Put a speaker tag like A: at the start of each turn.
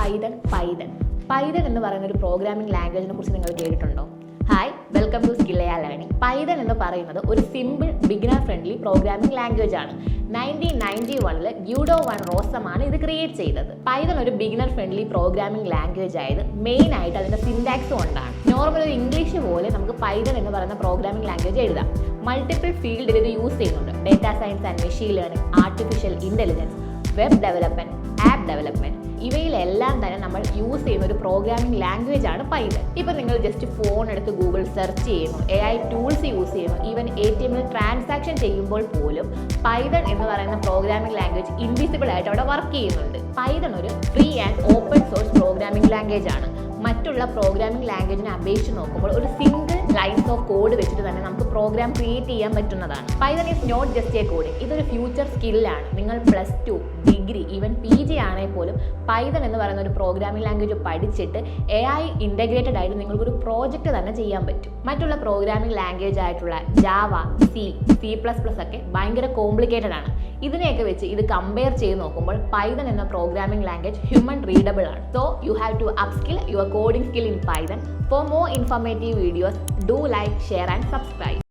A: Python എന്ന് പറയുന്ന ഒരു പ്രോഗ്രാമിംഗ് ലാംഗ്വേജിനെ കുറിച്ച് നിങ്ങൾ കേട്ടിട്ടുണ്ടോ? Hi, welcome to learning. Python എന്ന് പറയുന്നത് ഒരു simple beginner friendly programming language ആണ്. 1991 ഗ്യൂഡോ വൺ റോസമാണ് ഇത് ക്രിയേറ്റ് ചെയ്തത്. പൈതൺ ഒരു ബിഗിനർ ഫ്രണ്ട്ലി പ്രോഗ്രാമിംഗ് ലാംഗ്വേജ് ആയത് മെയിൻ ആയിട്ട് അതിന്റെ സിന്റാക്സ് കൊണ്ടാണ്. നോർമൽ ഒരു ഇംഗ്ലീഷ് പോലെ നമുക്ക് പൈതൺ എന്ന് പറയുന്ന പ്രോഗ്രാമിംഗ് ലാംഗ്വേജ് എഴുതാം. മൾട്ടിപ്പിൾ ഫീൽഡിൽ ഇത് യൂസ് ചെയ്യുന്നുണ്ട്. Data science and machine learning, artificial intelligence, web development, app development, ഇവയിലെല്ലാം തന്നെ നമ്മൾ യൂസ് ചെയ്യുന്ന ഒരു പ്രോഗ്രാമിംഗ് ലാംഗ്വേജ് ആണ് പൈതൺ. ഇപ്പം നിങ്ങൾ ജസ്റ്റ് ഫോൺ എടുത്ത് ഗൂഗിൾ സെർച്ച് ചെയ്യുന്നു, AI ടൂൾസ് യൂസ് ചെയ്യുന്നു, ഈവൻ ATMൽ ട്രാൻസാക്ഷൻ ചെയ്യുമ്പോൾ പോലും പൈതൺ എന്ന് പറയുന്ന പ്രോഗ്രാമിംഗ് ലാംഗ്വേജ് ഇൻവിസിബിൾ ആയിട്ട് അവിടെ വർക്ക് ചെയ്യുന്നുണ്ട്. പൈതൺ ഒരു free and open source programming language ആണ്. മറ്റുള്ള പ്രോഗ്രാമിംഗ് ലാംഗ്വേജിനെ അപേക്ഷിച്ച് നോക്കുമ്പോൾ ഒരു സിംഗിൾ ലൈൻസ് ഓഫ് കോഡ് വെച്ചിട്ട് തന്നെ നമുക്ക് പ്രോഗ്രാം ക്രിയേറ്റ് ചെയ്യാൻ പറ്റുന്നതാണ്. Python is not just a coding, ഇതൊരു ഫ്യൂച്ചർ സ്കില്ലാണ്. നിങ്ങൾ +2, ഡിഗ്രി, ഈവൻ PG ആണെങ്കിൽ പോലും പൈതൺ എന്ന് പറയുന്ന ഒരു പ്രോഗ്രാമിംഗ് ലാംഗ്വേജ് പഠിച്ചിട്ട് AI ഇൻ്റഗ്രേറ്റഡ് ആയിട്ട് നിങ്ങൾക്കൊരു പ്രോജക്റ്റ് തന്നെ ചെയ്യാൻ പറ്റും. മറ്റുള്ള പ്രോഗ്രാമിംഗ് ലാംഗ്വേജ് ആയിട്ടുള്ള ജാവ, C++ ഒക്കെ ഭയങ്കര കോംപ്ലിക്കേറ്റഡ് ആണ്. ഇതിനെയൊക്കെ വെച്ച് ഇത് കമ്പയർ ചെയ്ത് നോക്കുമ്പോൾ പൈതൺ എന്ന പ്രോഗ്രാമിംഗ് ലാംഗ്വേജ് ഹ്യൂമൻ റീഡബിൾ ആണ്. So you have to upskill your coding skill in Python. For more informative videos, do like, share and subscribe.